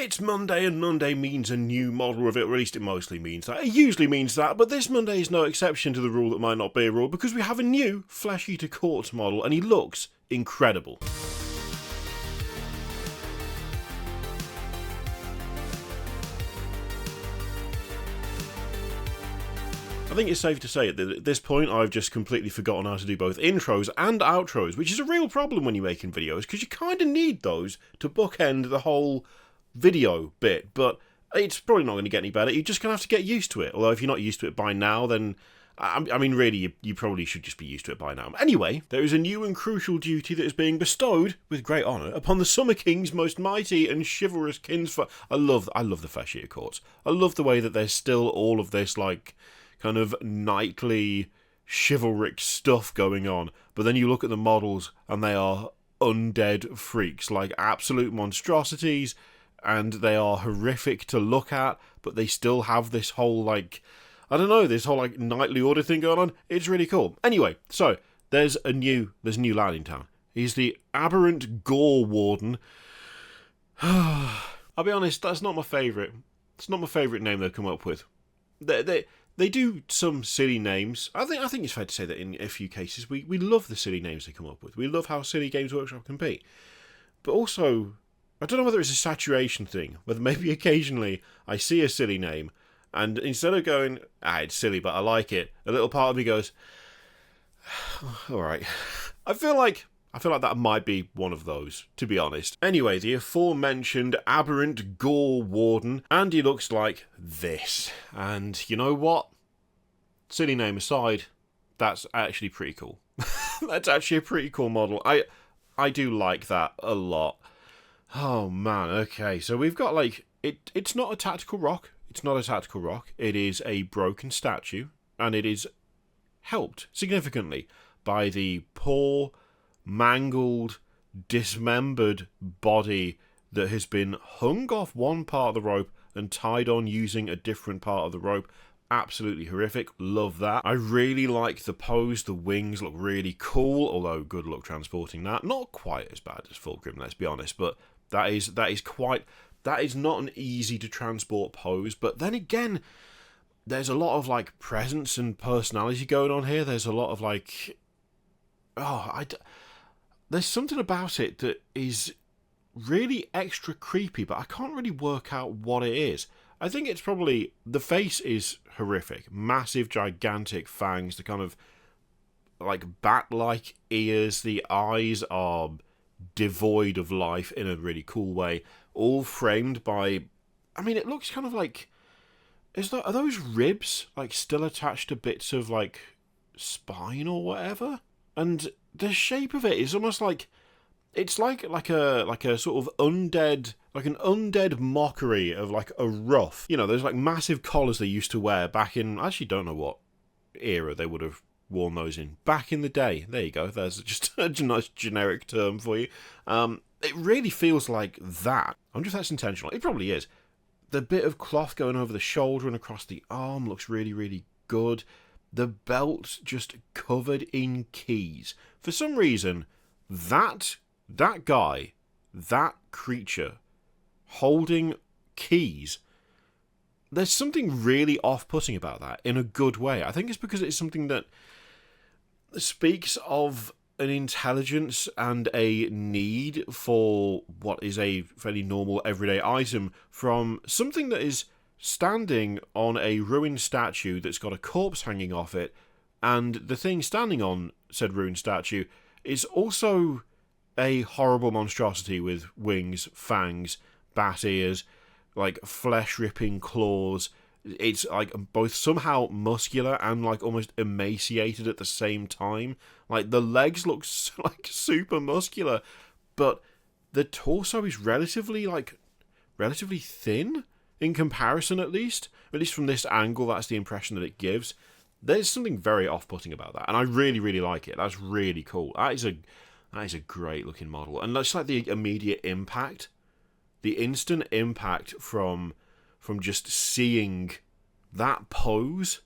It's Monday, and Monday means a new model of it, or at least it mostly means that. It usually means that, but this Monday is no exception to the rule that might not be a rule, because we have a new Flesh Eater Corpse model, and he looks incredible. I think it's safe to say that at this point I've just completely forgotten how to do both intros and outros, which is a real problem when you're making videos, because you kind of need those to bookend the whole video bit, but it's probably not going to get any better. You're just going to have to get used to it, although if you're not used to it by now, then I mean really you probably should just be used to it by now. Anyway, there is a new and crucial duty that is being bestowed with great honour upon the Summer King's most mighty and chivalrous kinsfolk. I love the Flesh Eater Courts. I love the way that there's still all of this like kind of knightly chivalric stuff going on, but then you look at the models and they are undead freaks, like absolute monstrosities, and they are horrific to look at, but they still have this whole, like, I don't know, this whole, like, knightly order thing going on. It's really cool. Anyway, so, there's a new lad in town. He's the Aberrant Gore-Warden. I'll be honest, that's not my favourite. It's not my favourite name they've come up with. They do some silly names. I think it's fair to say that in a few cases, we love the silly names they come up with. We love how silly Games Workshop can be. But also, I don't know whether it's a saturation thing, whether maybe occasionally I see a silly name, and instead of going, it's silly, but I like it, a little part of me goes, alright. I feel like that might be one of those, to be honest. Anyway, the aforementioned Aberrant Gore-Warden, and he looks like this. And you know what? Silly name aside, that's actually pretty cool. That's actually a pretty cool model. I do like that a lot. Oh man, okay, so we've got like, it's not a tactical rock. It's not a tactical rock. It is a broken statue, and it is helped significantly by the poor, mangled, dismembered body that has been hung off one part of the rope and tied on using a different part of the rope. Absolutely horrific. Love that. I really like the pose. The wings look really cool, although good luck transporting that. Not quite as bad as Fulgrim, let's be honest, but that is not an easy to transport pose. But then again, there's a lot of like presence and personality going on here. There's a lot of like, there's something about it that is really extra creepy, but I can't really work out what it is. I think it's probably, the face is horrific. Massive, gigantic fangs, the kind of like bat-like ears. The eyes are devoid of life in a really cool way. All framed by, I mean, it looks kind of like, are those ribs like still attached to bits of like spine or whatever? And the shape of it is almost like, it's like a sort of undead, like an undead mockery of like a ruff. You know, those like massive collars they used to wear back in, I actually don't know what era they would have worn those in. Back in the day. There you go. There's just a nice generic term for you. It really feels like that. I wonder if that's intentional. It probably is. The bit of cloth going over the shoulder and across the arm looks really, really good. The belt just covered in keys. For some reason, that guy, that creature, holding keys, there's something really off-putting about that in a good way. I think it's because it's something that speaks of an intelligence and a need for what is a fairly normal everyday item from something that is standing on a ruined statue that's got a corpse hanging off it, and the thing standing on said ruined statue is also a horrible monstrosity with wings, fangs, bat ears, like flesh-ripping claws. It's like both somehow muscular and like almost emaciated at the same time. Like the legs look like super muscular, but the torso is relatively thin in comparison, at least from this angle. That's the impression that it gives. There's something very off-putting about that, and I really, really like it. That's really cool. That is a great looking model, and that's like the immediate impact, the instant impact from just seeing that pose.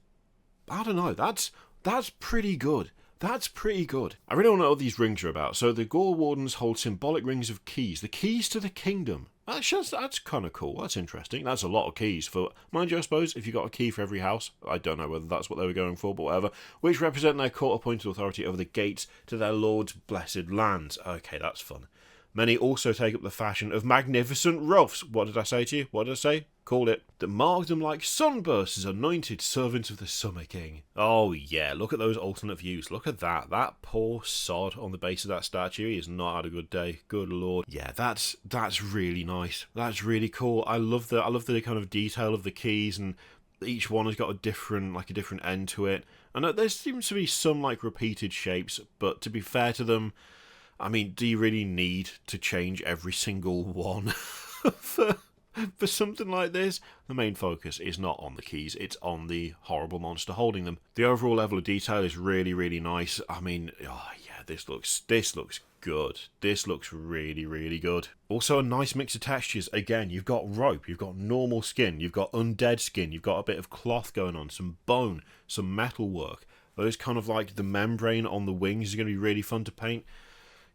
I don't know. That's pretty good. That's pretty good. I really want to know what these rings are about. So the Gore-Wardens hold symbolic rings of keys. The keys to the kingdom. That's kind of cool. That's interesting. That's a lot of keys for, mind you, I suppose, if you got a key for every house, I don't know whether that's what they were going for, but whatever, which represent their court-appointed authority over the gates to their lord's blessed lands. Okay, that's fun. Many also take up the fashion of magnificent ruffs. What did I say to you? What did I say? Called it. That mark them like sunbursts as anointed servants of the Summer King. Oh yeah, look at those alternate views. Look at that. That poor sod on the base of that statue. He has not had a good day. Good lord. Yeah, that's really nice. That's really cool. I love the kind of detail of the keys, and each one has got a different end to it. And there seems to be some like repeated shapes, but to be fair to them, I mean, do you really need to change every single one for something like this? The main focus is not on the keys, it's on the horrible monster holding them. The overall level of detail is really, really nice. I mean, oh yeah, this looks good. This looks really, really good. Also a nice mix of textures. Again, you've got rope, you've got normal skin, you've got undead skin, you've got a bit of cloth going on, some bone, some metal work. Those kind of like the membrane on the wings is going to be really fun to paint.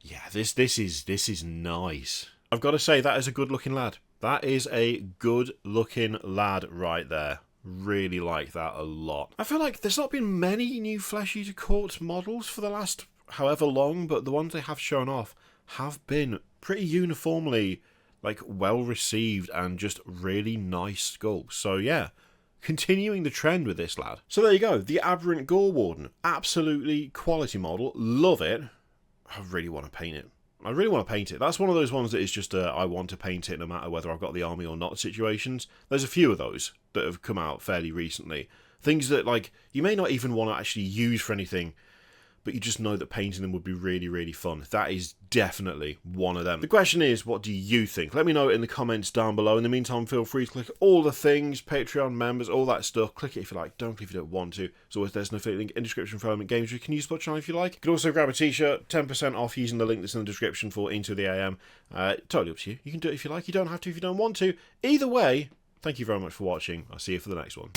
Yeah, this is nice. I've got to say, that is a good looking lad. That is a good looking lad right there. Really like that a lot. I feel like there's not been many new Flesh Eater Court models for the last however long, but the ones they have shown off have been pretty uniformly like well received and just really nice sculpts. So yeah, continuing the trend with this lad. So there you go, the Aberrant Gore-Warden. Absolutely quality model. Love it. I really want to paint it. That's one of those ones that is just I want to paint it no matter whether I've got the army or not situations. There's a few of those that have come out fairly recently. Things that like you may not even want to actually use for anything, but you just know that painting them would be really, really fun. That is definitely one of them. The question is, what do you think? Let me know in the comments down below. In the meantime, feel free to click all the things, Patreon members, all that stuff. Click it if you like, don't if you don't want to. As always, there's an affiliate link in the description for Element Games. You can use the channel if you like. You can also grab a t-shirt, 10% off using the link that's in the description for Into the AM. Totally up to you. You can do it if you like, you don't have to if you don't want to. Either way, thank you very much for watching. I'll see you for the next one.